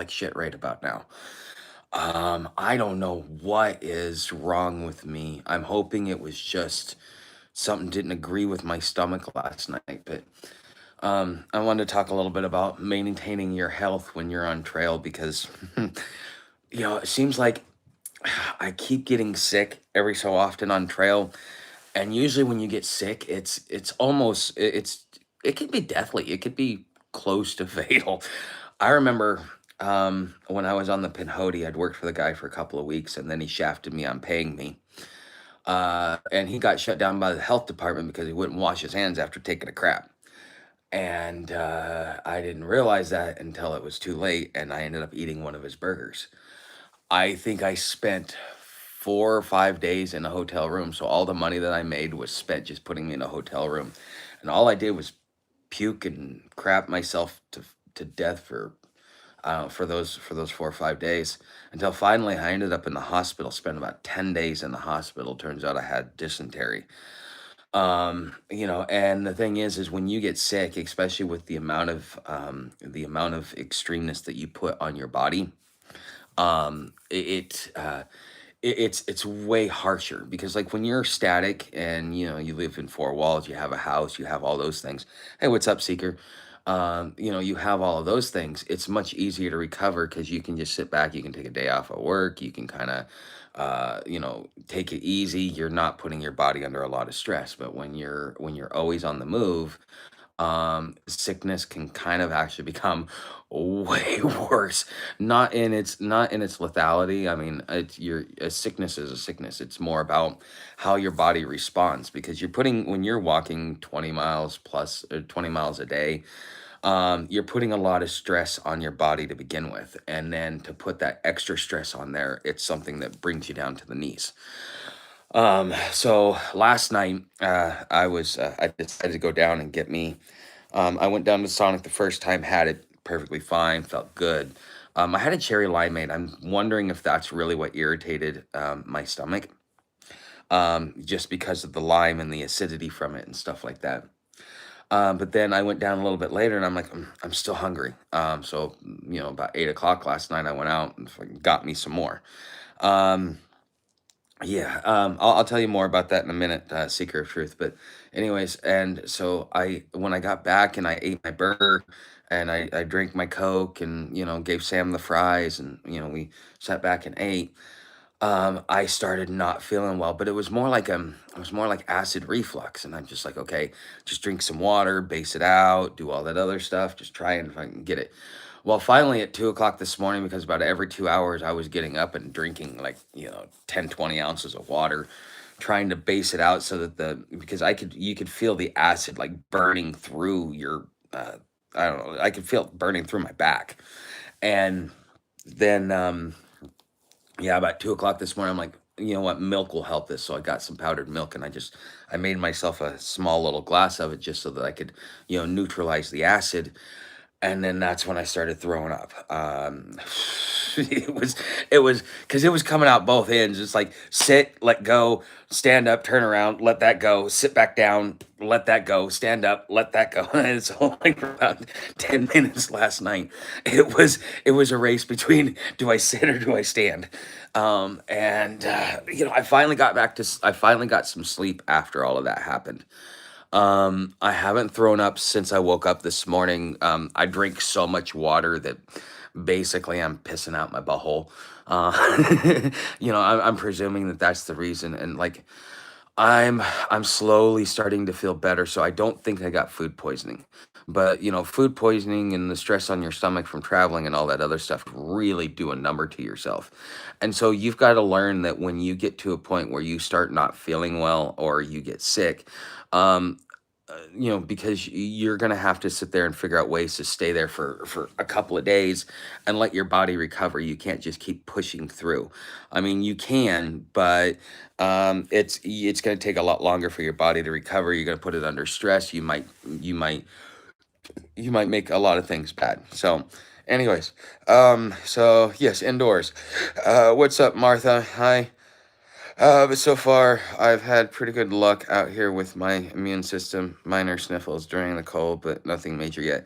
like shit right about now. I don't know what is wrong with me. I'm hoping it was just something didn't agree with my stomach last night, but I wanted to talk a little bit about maintaining your health when you're on trail because it seems like I keep getting sick every so often on trail, and usually when you get sick, it's almost it can be deathly. It could be close to fatal. I remember when I was on the Pinhoti, I'd worked for the guy for a couple of weeks, and then he shafted me on paying me. And he got shut down by the health department because he wouldn't wash his hands after taking a crap. And I didn't realize that until it was too late, and I ended up eating one of his burgers. I think I spent 4 or 5 days in a hotel room. So all the money that I made was spent just putting me in a hotel room. And all I did was puke and crap myself to death for for those 4 or 5 days until finally I ended up in the hospital. Spent about 10 days in the hospital. Turns out I had dysentery. And the thing is when you get sick, especially with the amount of extremeness that you put on your body, it's way harsher because like when you're static and you live in four walls, you have a house, you have all those things. Hey, what's up, seeker? You have all of those things. It's much easier to recover because you can just sit back, you can take a day off of work, you can kind of take it easy. You're not putting your body under a lot of stress. But when you're always on the move, sickness can kind of actually become way worse. Not in its lethality. I mean, a sickness is a sickness. It's more about how your body responds because when you're walking 20 miles plus 20 miles a day, you're putting a lot of stress on your body to begin with, and then to put that extra stress on there, it's something that brings you down to the knees. So last night, I decided to go down and get me. I went down to Sonic the first time, had it perfectly fine, felt good. I had a cherry limeade. I'm wondering if that's really what irritated my stomach, just because of the lime and the acidity from it and stuff like that. But then I went down a little bit later, and I'm like, I'm still hungry. So about 8 o'clock last night, I went out and fucking got me some more. Um, yeah, I'll tell you more about that in a minute, Seeker of Truth. But anyways, and so when I got back and I ate my burger and I drank my Coke and, gave Sam the fries and, we sat back and ate, I started not feeling well, but it was more like acid reflux. And I'm just like, okay, just drink some water, base it out, do all that other stuff, just try and if I can get it. Well, finally at 2 o'clock this morning, because about every 2 hours I was getting up and drinking like, 10, 20 ounces of water, trying to base it out so that because you could feel the acid like burning through your, I don't know, I could feel it burning through my back. And then, yeah, about 2 o'clock this morning, I'm like, you know what, milk will help this. So I got some powdered milk and I made myself a small little glass of it just so that I could, neutralize the acid. And then that's when I started throwing up. It was because it was coming out both ends. It's like sit, let go, stand up, turn around, let that go, sit back down, let that go, stand up, let that go. And it's only for about 10 minutes last night. It was a race between do I sit or do I stand. And I finally got some sleep after all of that happened. I haven't thrown up since I woke up this morning. I drink so much water that basically I'm pissing out my butthole. I'm presuming that that's the reason, and like I'm slowly starting to feel better. So I don't think I got food poisoning, but food poisoning and the stress on your stomach from traveling and all that other stuff really do a number to yourself. And so you've got to learn that when you get to a point where you start not feeling well or you get sick, um, because you're going to have to sit there and figure out ways to stay there for a couple of days and let your body recover. You can't just keep pushing through. I mean, you can, but it's going to take a lot longer for your body to recover. You're going to put it under stress. You might make a lot of things bad. So, anyways, so yes, indoors. What's up, Martha? Hi. But so far, I've had pretty good luck out here with my immune system. Minor sniffles during the cold, but nothing major yet.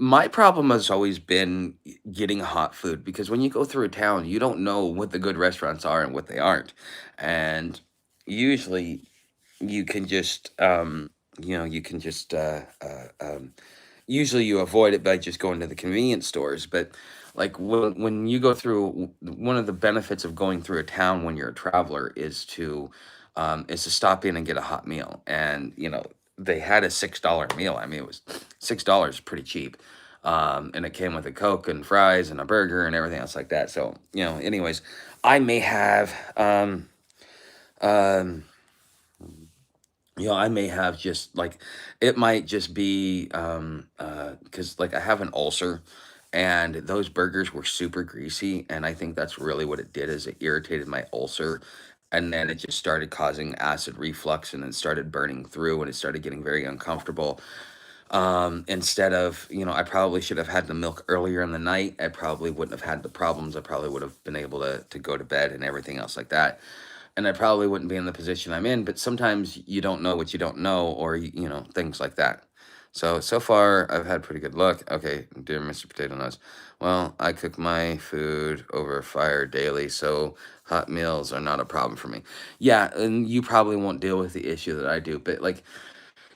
My problem has always been getting hot food because when you go through a town, you don't know what the good restaurants are and what they aren't. And usually you can just, you can just, usually you avoid it by just going to the convenience stores. But like when you go through, one of the benefits of going through a town when you're a traveler is to stop in and get a hot meal. And they had a $6 meal. I mean, it was $6, pretty cheap. And it came with a Coke and fries and a burger and everything else like that. So, anyways, I may have um I may have just like, it might just be because like I have an ulcer, and those burgers were super greasy, and I think that's really what it did, is it irritated my ulcer, and then it just started causing acid reflux, and it started burning through, and it started getting very uncomfortable. Instead of, I probably should have had the milk earlier in the night. I probably wouldn't have had the problems. I probably would have been able to go to bed and everything else like that. And I probably wouldn't be in the position I'm in, but sometimes you don't know what you don't know, or, things like that. So far, I've had pretty good luck. Okay, dear Mr. Potato Nose. Well, I cook my food over fire daily, so hot meals are not a problem for me. Yeah, and you probably won't deal with the issue that I do, but like,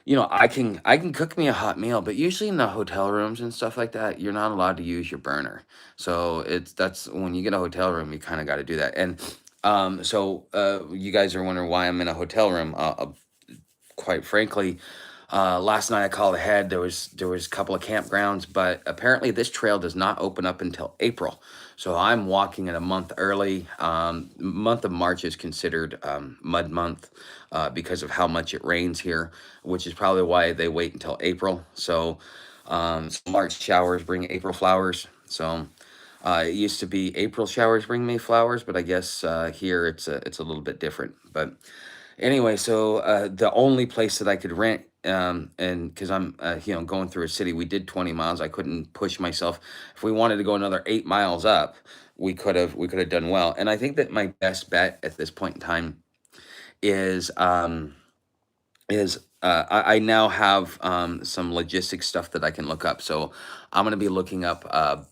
I can cook me a hot meal, but usually in the hotel rooms and stuff like that, you're not allowed to use your burner. So that's when you get a hotel room, you kind of got to do that. And you guys are wondering why I'm in a hotel room. Quite frankly, last night I called ahead. There was a couple of campgrounds, but apparently this trail does not open up until April. So I'm walking it a month early. Month of March is considered mud month because of how much it rains here, which is probably why they wait until April. So March showers bring April flowers. So it used to be April showers bring May flowers, but I guess here it's a little bit different. But anyway, so the only place that I could rent, and because I'm, going through a city, we did 20 miles. I couldn't push myself. If we wanted to go another 8 miles up, we could have done well. And I think that my best bet at this point in time is I now have some logistics stuff that I can look up. So I'm gonna be looking up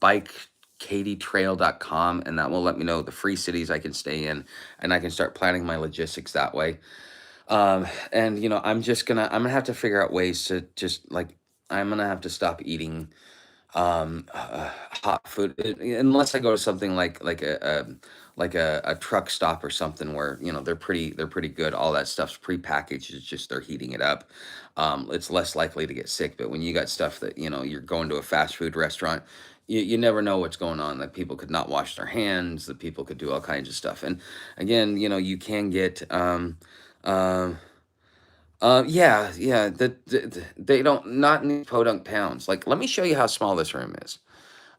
bikekatietrail.com, and that will let me know the free cities I can stay in, and I can start planning my logistics that way. And I'm gonna have to figure out ways to just like, I'm gonna have to stop eating hot food, unless I go to something like a truck stop or something where they're pretty good. All that stuff's prepackaged. It's just they're heating it up. It's less likely to get sick. But when you got stuff that you're going to a fast food restaurant, you never know what's going on. Like, people could not wash their hands. The people could do all kinds of stuff. And again, you can get um yeah, yeah. They don't, not in these podunk towns. Like, let me show you how small this room is.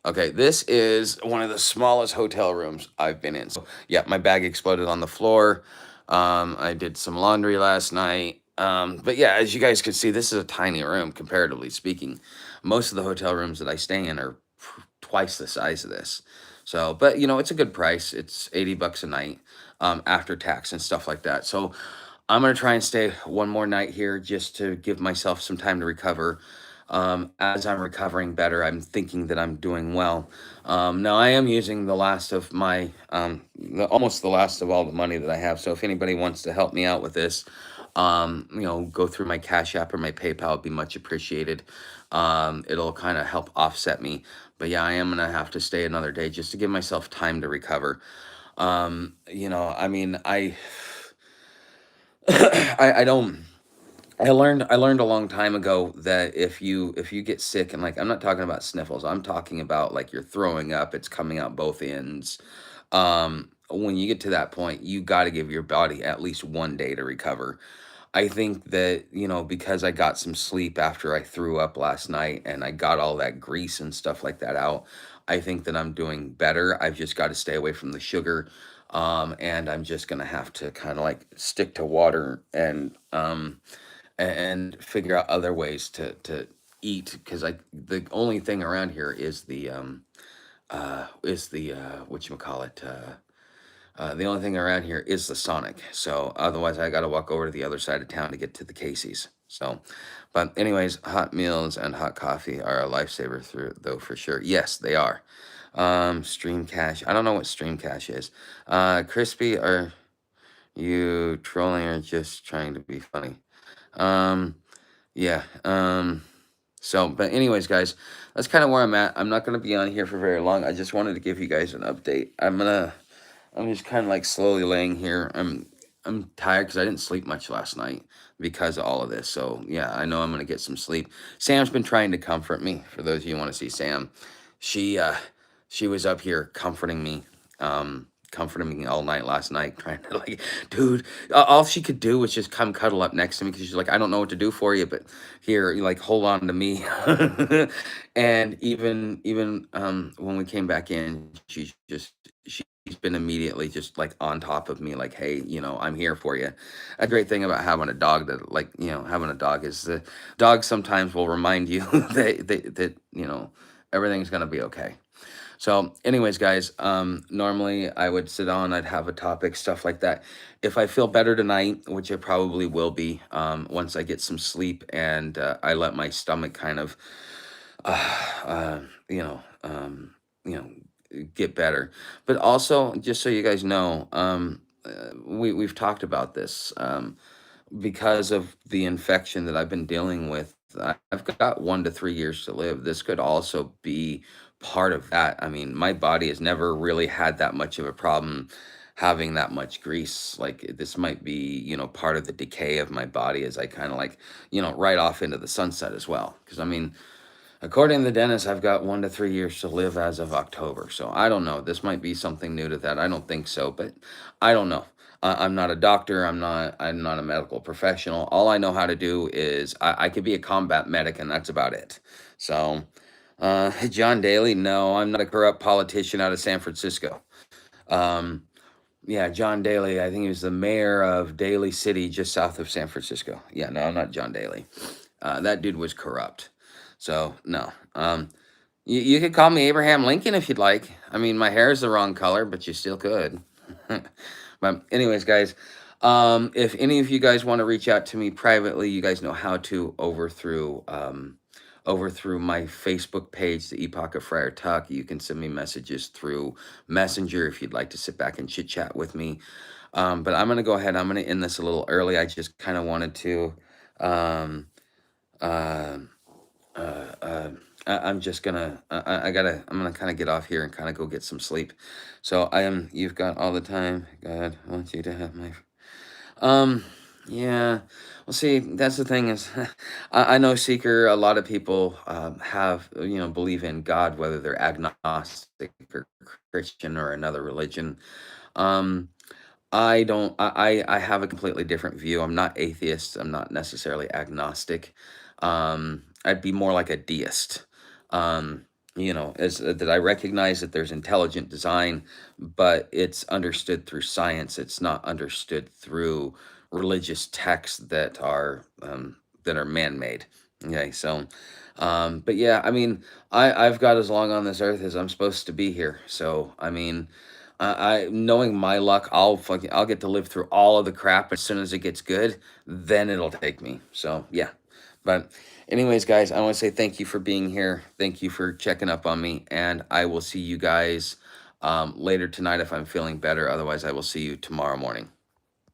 Okay, this is one of the smallest hotel rooms I've been in. So yeah, my bag exploded on the floor. I did some laundry last night. But yeah, as you guys can see, this is a tiny room comparatively speaking. Most of the hotel rooms that I stay in are twice the size of this. So, but it's a good price. It's $80 a night, after tax and stuff like that. So I'm gonna try and stay one more night here just to give myself some time to recover. As I'm recovering better, I'm thinking that I'm doing well. Now I am using the last of my, almost the last of all the money that I have. So if anybody wants to help me out with this, go through my Cash App or my PayPal, would be much appreciated. It'll kind of help offset me. But yeah, I am gonna have to stay another day just to give myself time to recover. I mean, I don't. I learned a long time ago that if you get sick, and like, I'm not talking about sniffles, I'm talking about like you're throwing up, it's coming out both ends. When you get to that point, you got to give your body at least 1 day to recover. I think that, because I got some sleep after I threw up last night and I got all that grease and stuff like that out, I think that I'm doing better. I've just got to stay away from the sugar. And I'm just gonna have to kind of like stick to water, and figure out other ways to eat, because like the only thing around here is the what you call it, The only thing around here is the Sonic. So otherwise, I got to walk over to the other side of town to get to the Casey's. So, but anyways, hot meals and hot coffee are a lifesaver through though for sure. Yes, they are. Stream Cash. I don't know what Stream Cash is. Crispy, are you trolling or just trying to be funny? Um, yeah. So, but anyways, guys, that's kind of where I'm at. I'm not gonna be on here for very long. I just wanted to give you guys an update. I'm just kind of like slowly laying here. I'm tired because I didn't sleep much last night because of all of this. So yeah, I know I'm gonna get some sleep. Sam's been trying to comfort me. For those of you who want to see Sam, she uh she was up here comforting me all night last night, trying to like, dude, all she could do was just come cuddle up next to me because she's like, I don't know what to do for you, but here, you like hold on to me. And even when we came back in, she's been immediately just like on top of me, like, hey, I'm here for you. A great thing about having a dog, that like, having a dog is the dog sometimes will remind you that everything's gonna be okay. So, anyways, guys, normally I would sit on, I'd have a topic, stuff like that. If I feel better tonight, which I probably will be, once I get some sleep and I let my stomach kind of, uh, uh, you know, um, you know, get better. But also, just so you guys know, we've talked about this. Because of the infection that I've been dealing with, I've got 1 to 3 years to live. This could also be part of that. I mean, my body has never really had that much of a problem having that much grease. Like this might be, part of the decay of my body as I kind of like, right off into the sunset as well. Because I mean, according to the dentist, I've got 1 to 3 years to live as of October. So I don't know. This might be something new to that. I don't think so, but I don't know. I'm not a doctor. I'm not a medical professional. All I know how to do is I could be a combat medic, and that's about it. So, John Daly, no, I'm not a corrupt politician out of San Francisco. Um, yeah, John Daly. I think he was the mayor of Daly City, just south of San Francisco. Yeah, no, I'm not John Daly. That dude was corrupt. So no. You could call me Abraham Lincoln if you'd like. I mean, my hair is the wrong color, but you still could. But anyways, guys, if any of you guys want to reach out to me privately, you guys know how to over through my Facebook page, the Epoch of Friar Tuck. You can send me messages through Messenger if you'd like to sit back and chit chat with me. But I'm gonna go ahead. I'm gonna end this a little early. I just kind of wanted to. Um, uh, I'm just gonna. I gotta. I'm gonna kind of get off here and kind of go get some sleep. So I am. You've got all the time. God wants you to have my. Um. Yeah. Well, see, that's the thing is, I know Seeker. A lot of people have believe in God, whether they're agnostic or Christian or another religion. Um. I don't. I have a completely different view. I'm not atheist. I'm not necessarily agnostic. I'd be more like a deist. As that I recognize that there's intelligent design, but it's understood through science. It's not understood through religious texts that are man-made. Okay, so, but yeah, I mean, I've got as long on this earth as I'm supposed to be here. So, I mean. I knowing my luck, I'll get to live through all of the crap. As soon as it gets good, then it'll take me. So yeah. But anyways, guys, I want to say thank you for being here. Thank you for checking up on me, and I will see you guys later tonight if I'm feeling better. Otherwise, I will see you tomorrow morning.